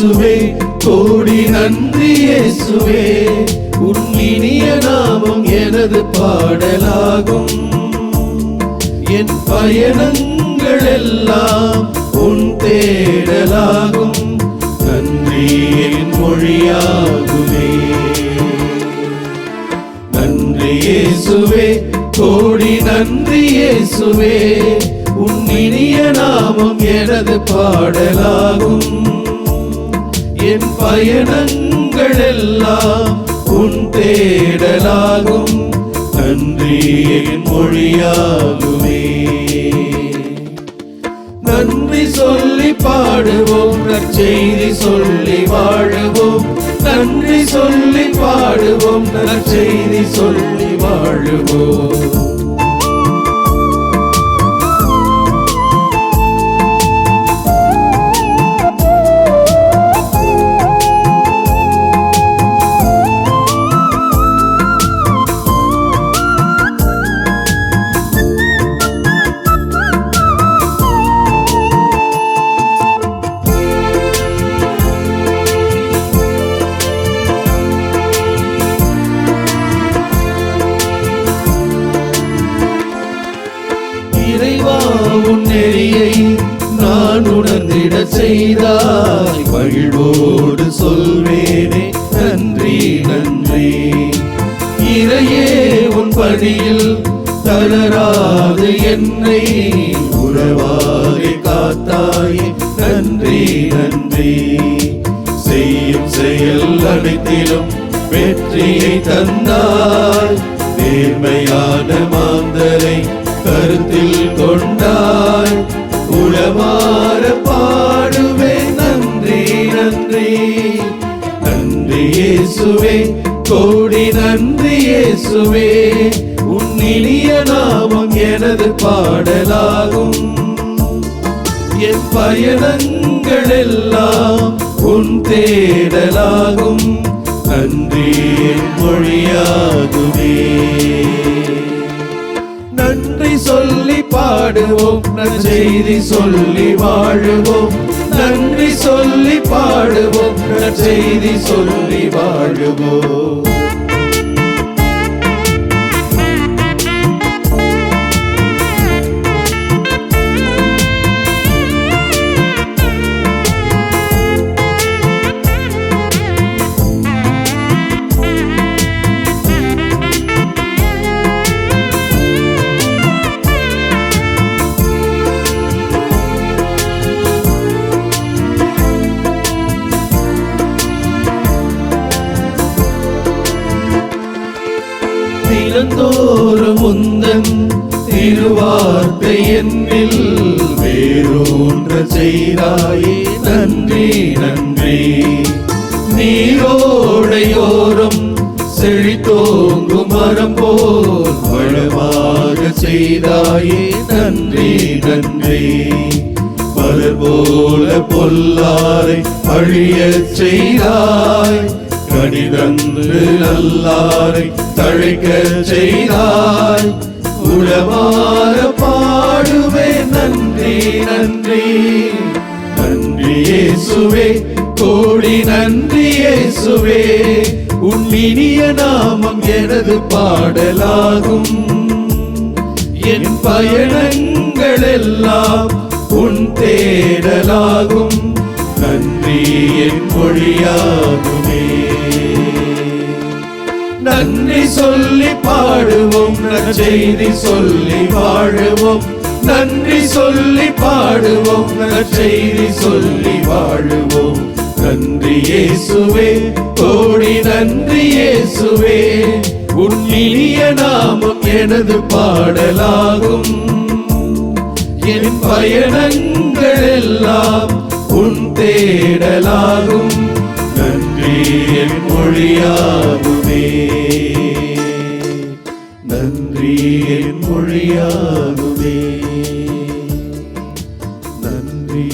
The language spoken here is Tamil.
இயேசுவே கோடி நன்றி இயேசுவே, உன் இனிய நாமம் எனது பாடலாகும். என் பயணங்கள் எல்லாம் உன் தேடலாகும், நன்றி என் மொழியாகுமே. நன்றி இயேசுவே கோடி நன்றி இயேசுவே, உன் இனிய நாமம் எனது பாடலாகும். என் பயணங்கள் எல்லாம் உன் தேடலாகும், நன்றி என் மொழியாகுமே. நன்றி சொல்லி பாடுவோம், நற்செய்தி சொல்லி வாழுவோம். நன்றி சொல்லி பாடுவோம், நற்செய்தி சொல்லி வாழுவோம். இறைவா உன் நெறியை நான் உணர்ந்திட செய்தாய், மகிழ்வோடு சொல்வேனே நன்றி நன்றி. இறையே உன் பணியில் தளராது என்னை உறவாகி காத்தாயே நன்றி நன்றி. செய்யும் செயல் அனைத்திலும் வெற்றியை தந்தாய், நேர்மையான மாந்தரை கருத்தில் கொண்டாய். உளமாற பாடுவேன் நன்றி நன்றி. நன்றி இயேசுவே கோடி நன்றி இயேசுவே, உன் இனிய நாமம் எனது பாடலாகும். என் பயணங்கள் எல்லாம் உன் தேடலாகும், நன்றி என் மொழியாகுமே. நன்றி சொல்லி பாடுவோம், நற்செய்தி சொல்லி வாழுவோம். நன்றி சொல்லி பாடுவோம், நற்செய்தி சொல்லி வாழுவோம். தினந்தோறும் உந்தன் திருவார்த்தை என்னில் வேரூன்ற செய்தாயே நன்றி நன்றி. நீரோடையோரம் செழித்தோங்கும் மரம் போல் வளமாக செய்தாயே நன்றி நன்றி. மலர் போல பொல்லாரை அழியச் செய்தாய், கனிதந்து நல்லாரை தழைக்க செய்தாய். உளமாற பாடுவேன் நன்றி நன்றி. நன்றி இயேசுவே கோடி நன்றி இயேசுவே, உன் இனிய நாமம் எனது பாடலாகும். என் பயணங்கள் எல்லாம் உன் தேடலாகும், நன்றி என் மொழியாகுமே. நன்றி சொல்லி பாடுவோம், நற்செய்தி சொல்லி வாழுவோம். நன்றி சொல்லி பாடுவோம், நற்செய்தி சொல்லி வாழுவோம். நன்றி இயேசுவே கோடி நன்றி இயேசுவே, உன் இனிய நாமம் எனது பாடலாகும். என் பயணங்கள் எல்லாம் உன் தேடலாகும், நன்றி என் மொழியாகுமே. நன்றி என் மொழியாகுமே. நன்றி